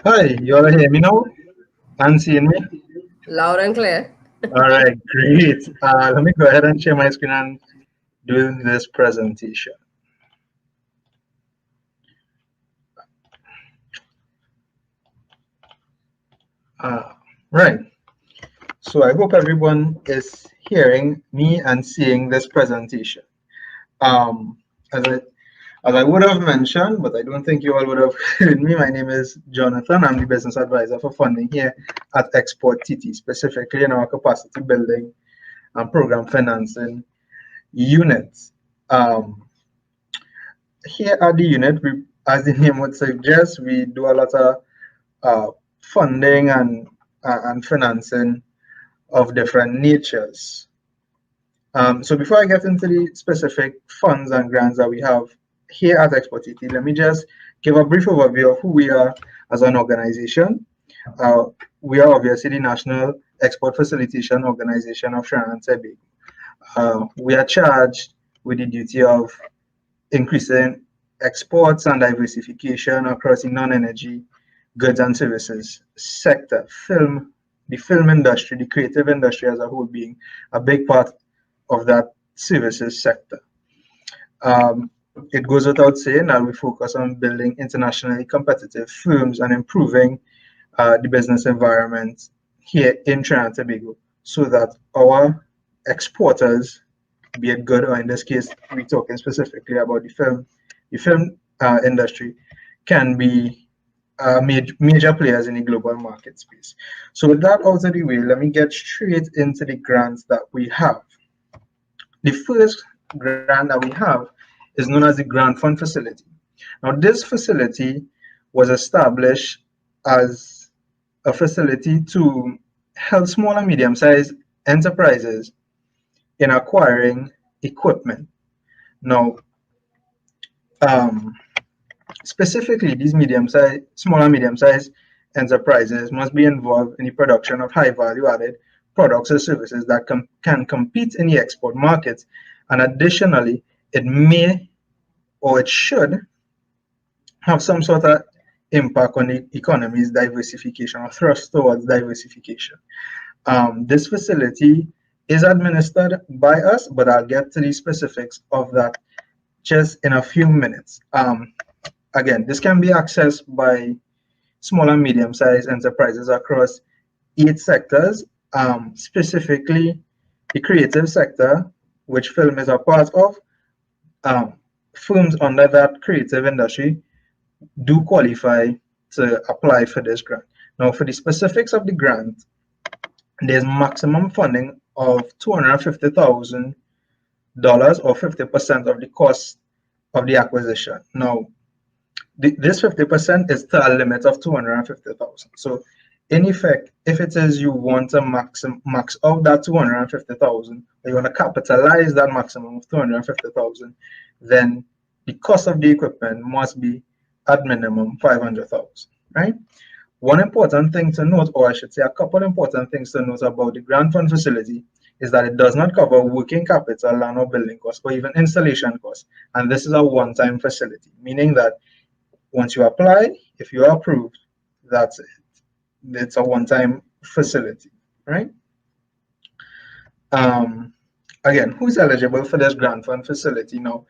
Hi, you all hear me now? And seeing me? Loud and clear. All right, great. Let me go ahead and share my screen and do this presentation. Uh, right. So I hope everyone is hearing me and seeing this presentation. Um, as I as I would have mentioned, but I don't think you all would have heard me. My name is Johnathan. I'm the business advisor for funding here at ExporTT, specifically in our capacity building and program financing units. Um, Here at the unit, as the name would suggest, we do a lot of uh, funding and financing of different natures. So before I get into the specific funds and grants that we have here at ExporTT, let me just give a brief overview of who we are as an organization. Uh, we are obviously the National Export Facilitation Organization of Trinidad and Tobago. We are charged with the duty of increasing exports and diversification across the non-energy goods and services sector. The film industry, the creative industry as a whole being a big part of that services sector. It goes without saying that we focus on building internationally competitive firms and improving the business environment here in Trinidad and Tobago so that our exporters, be it good or in this case, we're talking specifically about the film industry, can be major players in the global market space. So with that out of the way, let me get straight into the grants that we have. The first grant that we have is known as the Grant Fund Facility. Now, this facility was established as a facility to help small and medium-sized enterprises in acquiring equipment. Now, um, specifically, these small and medium-sized enterprises must be involved in the production of high value-added products or services that can compete in the export market. And additionally, it may or it should have some sort of impact on the economy's diversification or thrust towards diversification. This facility is administered by us, but I'll get to the specifics of that just in a few minutes. Again, this can be accessed by small and medium-sized enterprises across 8 sectors, specifically the creative sector, which film is a part of. Firms under that creative industry do qualify to apply for this grant. Now, for the specifics of the grant, there's maximum funding of $250,000 or 50% of the cost of the acquisition. Now, this 50% is to a limit of 250,000. So, in effect, if it is you want to max out that 250,000, or you want to capitalize that maximum of 250,000, then the cost of the equipment must be at minimum 500,000, right? One important thing to note, or I should say a couple important things to note about the grant fund facility is that it does not cover working capital, land or building costs, or even installation costs. And this is a one-time facility, meaning that once you apply, if you are approved, that's it. It's a one-time facility, right? Again, who's eligible for this grant fund facility now?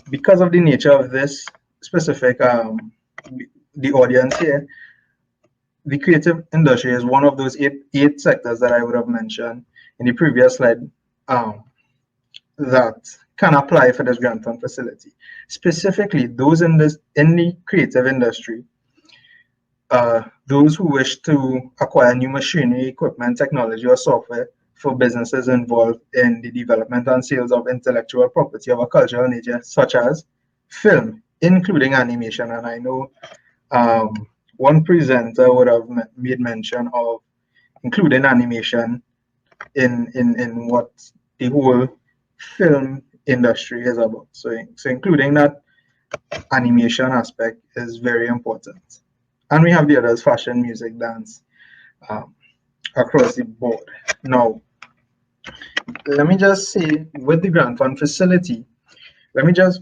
Because of the nature of this specific, the audience here, the creative industry is one of those eight sectors that I would have mentioned in the previous slide that can apply for this grant fund facility. Specifically, those in the creative industry, those who wish to acquire new machinery, equipment, technology, or software for businesses involved in the development and sales of intellectual property of a cultural nature, such as film, including animation. And I know one presenter would have made mention of including animation in what the whole film industry is about. So including that animation aspect is very important. And we have the others, fashion, music, dance, across the board. Now, let me just say, with the grant fund facility, let me just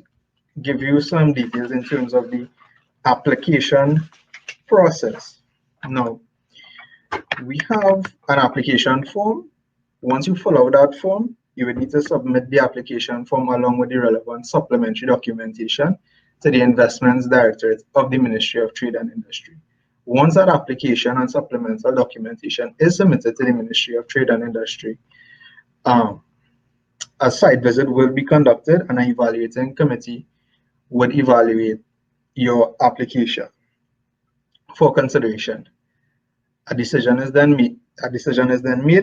give you some details in terms of the application process. Now, we have an application form. Once you fill out that form, you would need to submit the application form along with the relevant supplementary documentation to the Investments Directorate of the Ministry of Trade and Industry. Once that application and supplemental documentation is submitted to the Ministry of Trade and Industry, a site visit will be conducted and an evaluating committee would evaluate your application for consideration. A decision is then made,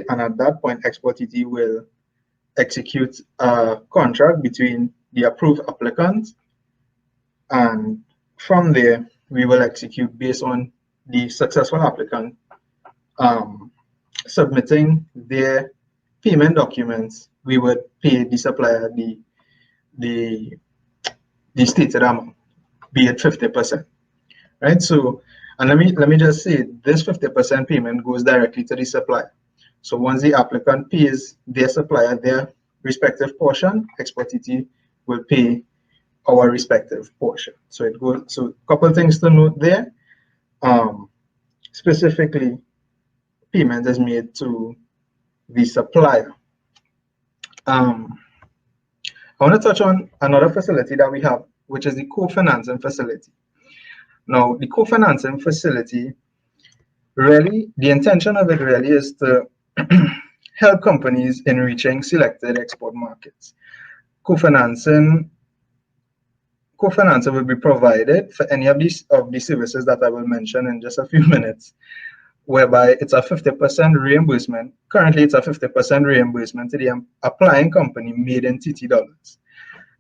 and at that point, ExporTT will execute a contract between the approved applicant, and from there, we will execute based on the successful applicant submitting their payment documents. We would pay the supplier the stated amount, be it 50%, right? So, and let me just say, this 50% payment goes directly to the supplier. So once the applicant pays their supplier their respective portion, ExporTT will pay our respective portion. So it goes. So a couple things to note there. Specifically, payment is made to the supplier. I want to touch on another facility that we have, which is the co-financing facility. Now, the co-financing facility, really, the intention of it really is to help companies in reaching selected export markets. Co-financing will be provided for any of these services that I will mention in just a few minutes, whereby it's a 50% reimbursement. Currently, it's a 50% reimbursement to the applying company made in TT dollars.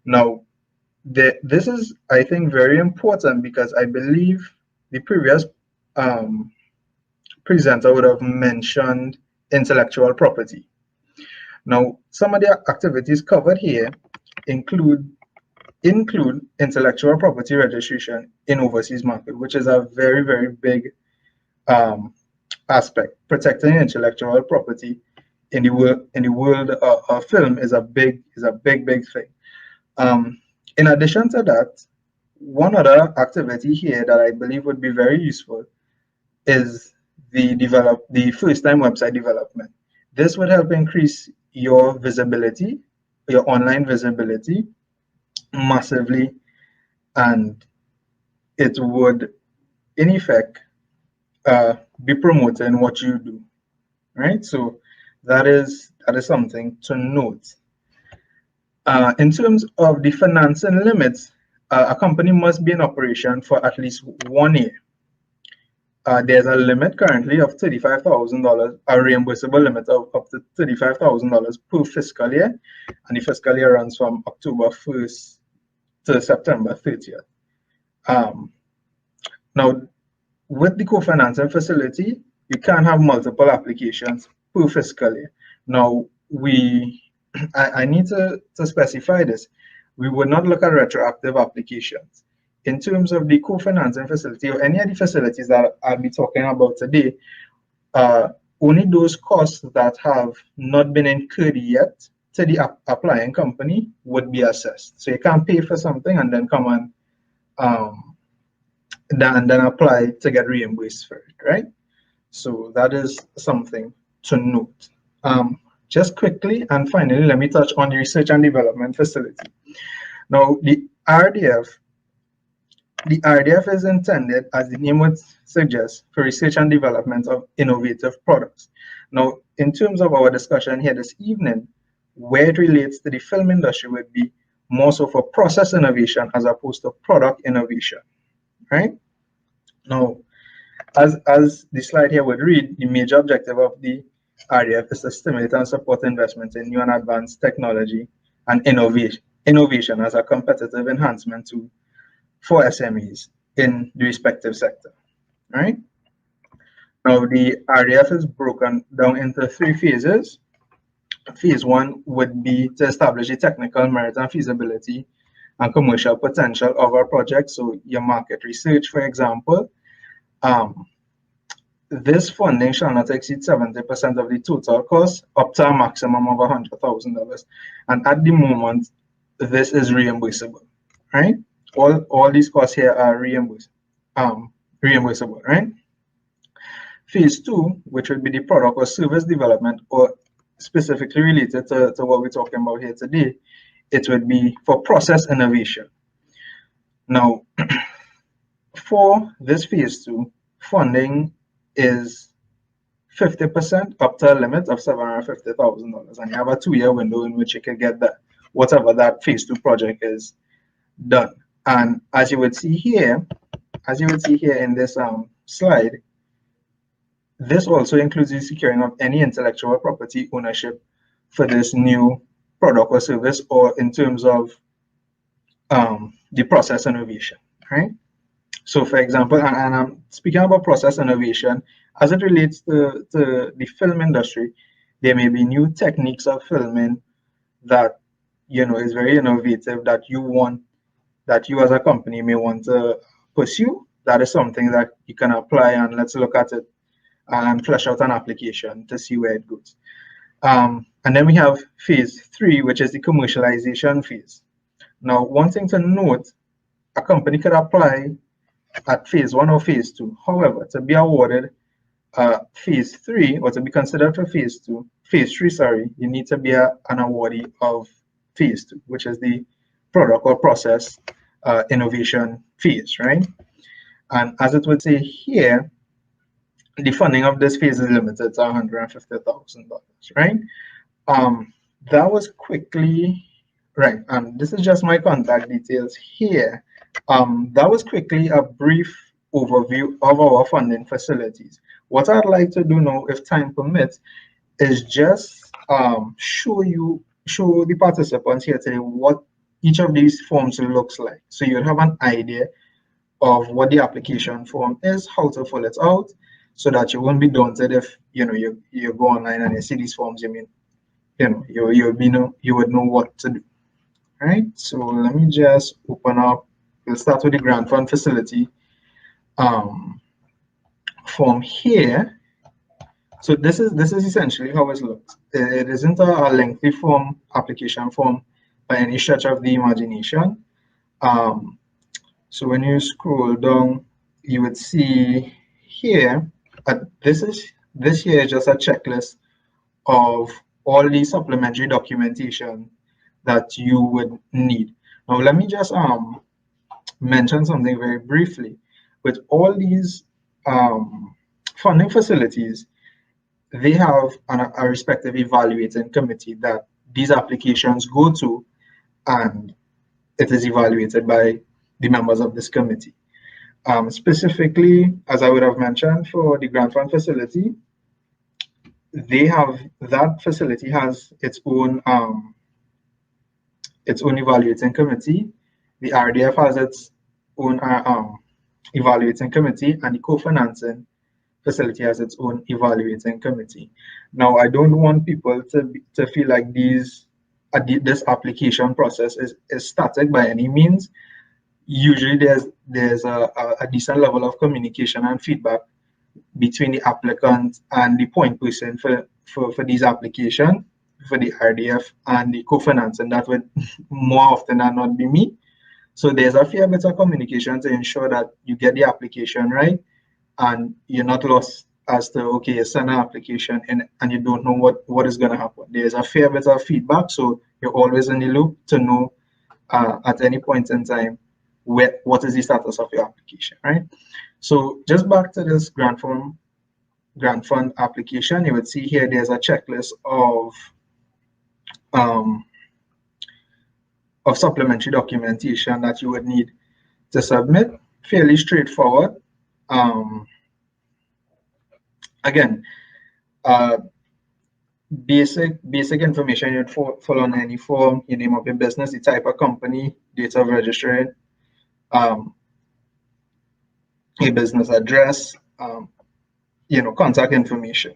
Now, this is, I think, very important because I believe the previous presenter would have mentioned intellectual property. Now, some of the activities covered here include intellectual property registration in overseas market, which is a very, very big aspect. Protecting intellectual property in the world of film is a big thing. In addition to that, one other activity here that I believe would be very useful is the first-time website development. This would help increase your visibility, your online visibility massively, and it would, in effect, be promoting what you do, right? So that is something to note. In terms of the financing limits, a company must be in operation for at least 1 year. There's a limit currently of $35,000, a reimbursable limit of up to $35,000 per fiscal year, and the fiscal year runs from October 1st to September 30th. Now, with the co-financing facility, you can have multiple applications per fiscal year. Now, I need to specify this. We would not look at retroactive applications. In terms of the co-financing facility or any of the facilities that I'll be talking about today, only those costs that have not been incurred yet to the applying company would be assessed. So you can't pay for something and then come and then apply to get reimbursed for it, right? So that is something to note. Just quickly and finally, let me touch on the research and development facility. Now, the RDF is intended, as the name would suggest, for research and development of innovative products. Now, in terms of our discussion here this evening, where it relates to the film industry would be more so for process innovation as opposed to product innovation, right? Now, as the slide here would read, the major objective of the RDF is to stimulate and support investment in new and advanced technology and innovation as a competitive enhancement for SMEs in the respective sector, right? Now, the RDF is broken down into 3 phases. Phase 1 would be to establish the technical merit and feasibility and commercial potential of our project. So your market research, for example. This funding shall not exceed 70% of the total cost, up to a maximum of $100,000. And at the moment, this is reimbursable, right? All these costs here are reimbursed. reimbursable, right? Phase 2, which would be the product or service development, or specifically related to what we're talking about here today, it would be for process innovation. Now, for this phase 2, funding is 50% up to a limit of $750,000, and you have a 2-year window in which you can get that whatever that phase 2 project is done. And as you would see here in this slide, this also includes the securing of any intellectual property ownership for this new product or service, or in terms of the process innovation, right? So for example, and I'm speaking about process innovation, as it relates to the film industry, there may be new techniques of filming that, you know, is very innovative that you as a company may want to pursue. That is something that you can apply, and let's look at it and flesh out an application to see where it goes. And then we have phase 3, which is the commercialization phase. Now, one thing to note, a company could apply at phase 1 or phase 2. However, to be awarded phase 3, or to be considered for phase 3, sorry, you need to be an awardee of phase 2, which is the product or process innovation phase, right? And as it would say here, the funding of this phase is limited to $150,000, right? That was quickly, right, and this is just my contact details here. That was quickly a brief overview of our funding facilities. What I'd like to do now, if time permits, is just show the participants here today what each of these forms looks like, so you'll have an idea of what the application form is, how to fill it out, so that you won't be daunted if you go online and you see these forms. You would know what to do. Right, so let me just open up. We'll start with the grant fund facility form here. So this is essentially how it looks. It isn't a lengthy form, application form, by any stretch of the imagination. So when you scroll down, you would see here, this here is just a checklist of all the supplementary documentation that you would need. Now, let me just mention something very briefly. With all these funding facilities, they have a respective evaluating committee that these applications go to, and it is evaluated by the members of this committee. Specifically, as I would have mentioned, for the grant fund facility, that facility has its own evaluating committee. The RDF has its own evaluating committee, and the cofinancing facility has its own evaluating committee. Now, I don't want people to feel like this application process is static by any means. Usually, there's a decent level of communication and feedback between the applicant and the point person for these applications, for the RDF and the cofinancing. That would more often than not be me. So there's a fair bit of communication to ensure that you get the application right, and you're not lost as to, okay, you send an application and you don't know what is going to happen. There's a fair bit of feedback, so you're always in the loop to know at any point in time what is the status of your application, right? So just back to this grant fund application, you would see here there's a checklist of supplementary documentation that you would need to submit. Fairly straightforward. Again, basic information you'd fill on any form: your name of your business, the type of company, date of registering, your business address, contact information.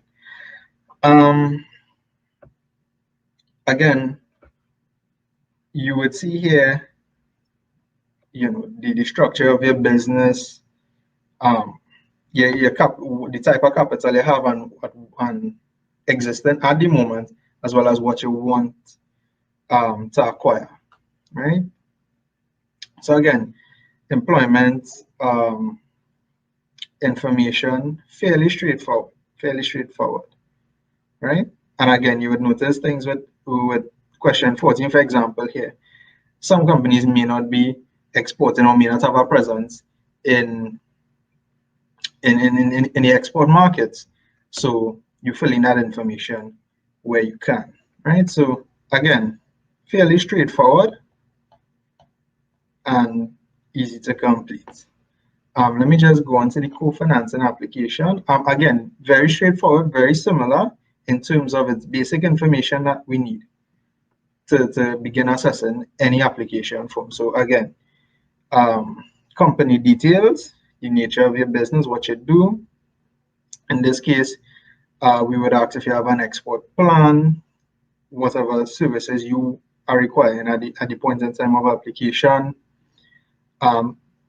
Again, you would see here, the structure of your business, the type of capital you have and existing at the moment, as well as what you want to acquire, right? So again, employment, information, fairly straightforward, right? And again, you would notice things with question 14, for example, here. Some companies may not be exporting or may not have a presence in the export markets. So you fill in that information where you can, right? So again, fairly straightforward and easy to complete. Let me just go on to the co-financing application. Again, very straightforward, very similar in terms of its basic information that we need to begin assessing any application form. So again, company details, the nature of your business, what you do. In this case, we would ask if you have an export plan, whatever services you are requiring at the point in time of application.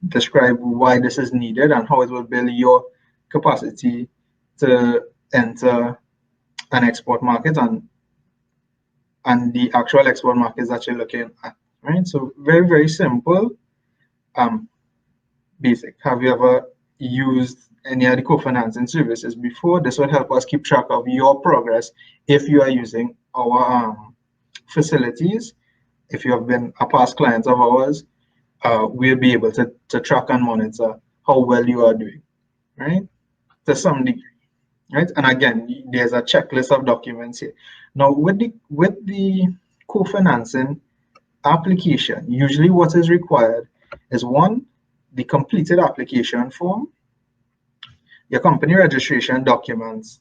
Describe why this is needed and how it will build your capacity to enter an export market and the actual export markets that you're looking at, right? So very, very simple, basic. Have you ever used any of the co-financing services before? This will help us keep track of your progress if you are using our facilities. If you have been a past client of ours, we'll be able to track and monitor how well you are doing, right? To some degree, right? And again, there's a checklist of documents here. Now, with the co-financing application, usually what is required is one, the completed application form, your company registration documents,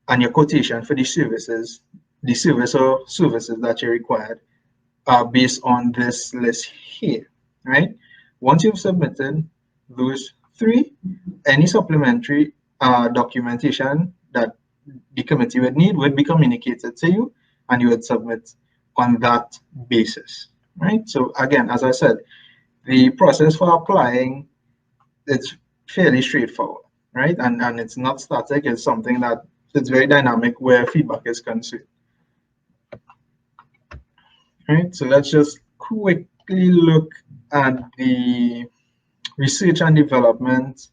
and your quotation for the services, the service or services that you required based on this list here, right? Once you've submitted those three, any supplementary documentation that the committee would need would be communicated to you, and you would submit on that basis, right? So again, as I said, the process for applying, it's fairly straightforward, right? And it's not static, it's something that it's very dynamic where feedback is concerned. Right, so let's just quickly look at the research and development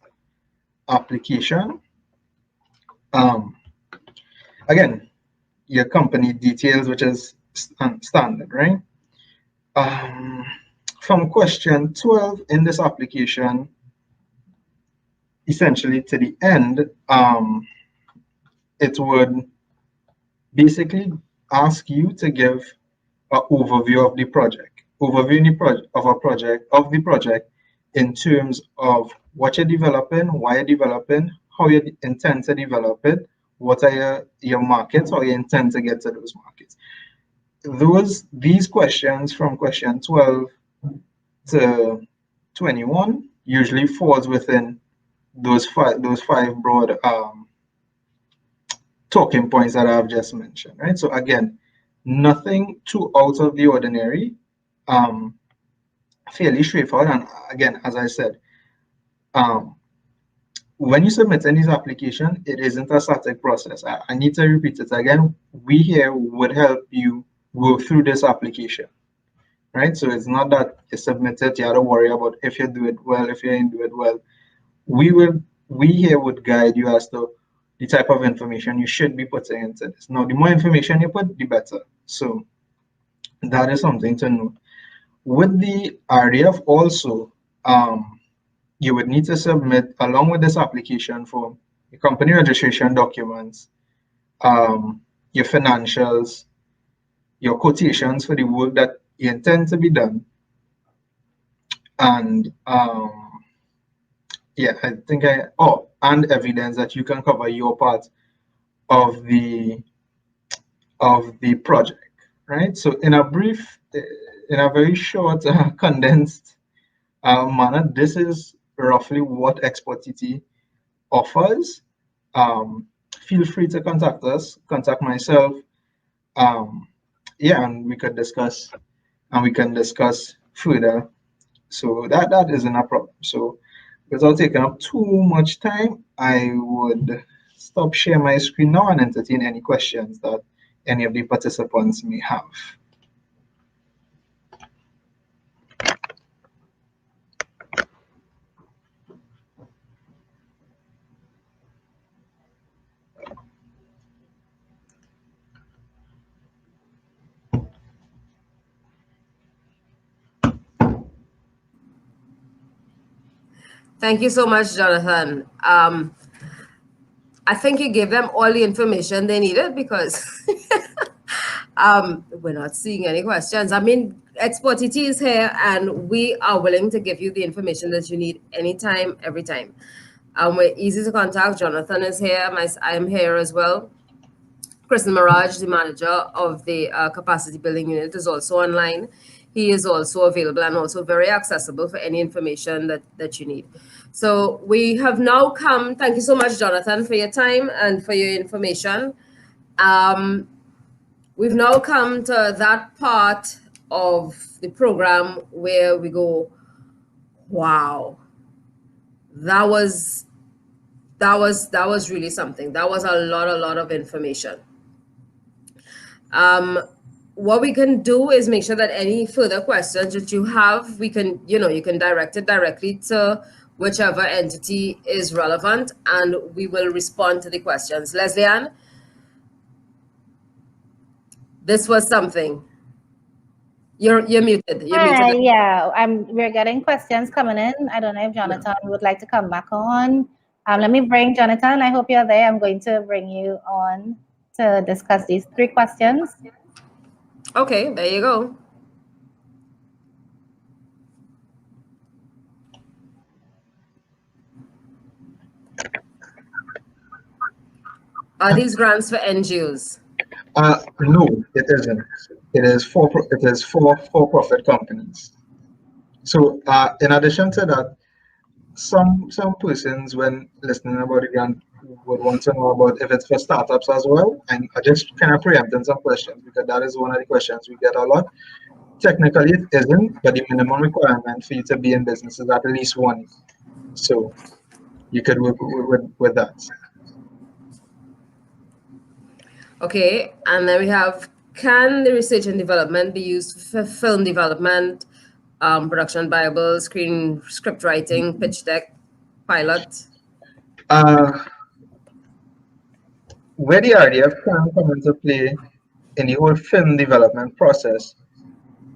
application. Again, your company details, which is standard, right? From question 12 in this application, essentially to the end, it would basically ask you to give an overview of the project, of the project in terms of what you're developing, why you're developing, how you intend to develop it, what are your markets, how you intend to get to those markets. These questions from question 12 to 21 usually falls within those five broad talking points that I've just mentioned, right? So again, nothing too out of the ordinary, fairly straightforward. And again, as I said, when you submit any application, it isn't a static process. I need to repeat it again. We here would help you go through this application, right? So it's not that you submit it, you have to worry about if you do it well, if you didn't do it well. We here would guide you as to the type of information you should be putting into this. Now, the more information you put, the better. So that is something to know. With the RDF also, you would need to submit, along with this application form, your company registration documents, your financials, your quotations for the work that you intend to be done, and yeah, I think and evidence that you can cover your part of the project, right? So in a very short, condensed manner, this is roughly what ExporTT offers. Feel free to contact us, contact myself. Yeah, and we can discuss further. So that isn't a problem. So without taking up too much time, I would stop sharing my screen now and entertain any questions that any of the participants may have. Thank you so much, Johnathan. I think you gave them all the information they needed because we're not seeing any questions. I mean, ExporTT is here and we are willing to give you the information that you need anytime, every time. We're easy to contact. Johnathan is here. I'm here as well. Kristen Mirage, the manager of the capacity building unit, is also online. He is also available and also very accessible for any information that you need. So we have now come, thank you so much, Johnathan, for your time and for your information. We've now come to that part of the program where we go, wow, that was really something. That was a lot of information. What we can do is make sure that any further questions that you have, you can direct it directly to whichever entity is relevant, and we will respond to the questions. Leslie Ann, this was something. You're muted. You're muted. Yeah, we're getting questions coming in. I don't know if Johnathan would like to come back on. Let me bring Johnathan. I hope you're there. I'm going to bring you on to discuss these 3 questions. Okay, there you go. Are these grants for NGOs? No, it isn't. It is for for-profit companies. So in addition to that, some persons, when listening about the grant, would want to know about if it's for startups as well. And I just kind of preempting some questions because that is one of the questions we get a lot. Technically, it isn't, but the minimum requirement for you to be in business is at least 1 year. So you could work with that. Okay, and then we have, can the research and development be used for film development, production Bible, script writing, pitch deck, pilot? Where the RDF can come into play in the whole film development process.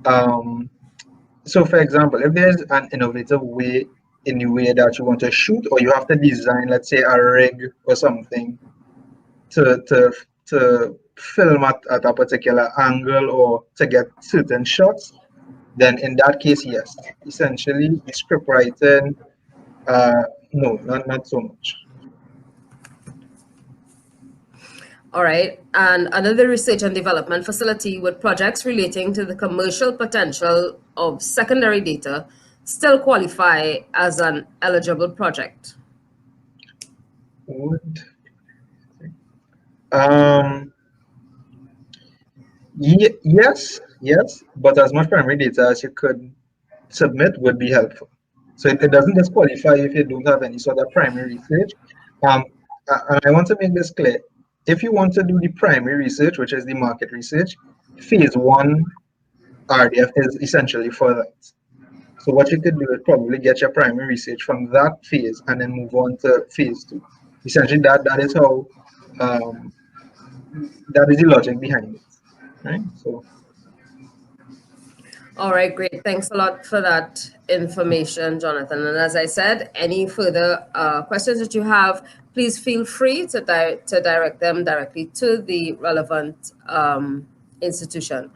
So for example, if there's an innovative way in the way that you want to shoot, or you have to design, let's say, a rig or something to film at a particular angle or to get certain shots, then in that case, yes. Essentially, the script writing, no, not so much. All right, and another research and development facility with projects relating to the commercial potential of secondary data still qualify as an eligible project? Yes, but as much primary data as you could submit would be helpful. So it doesn't disqualify if you don't have any sort of primary research. And I want to make this clear. If you want to do the primary research, which is the market research, phase 1 RDF is essentially for that. So what you could do is probably get your primary research from that phase and then move on to phase 2. Essentially, that is how that is the logic behind it, right? So. All right, great. Thanks a lot for that information, Johnathan. And as I said, any further questions that you have, please feel free to direct them directly to the relevant institution.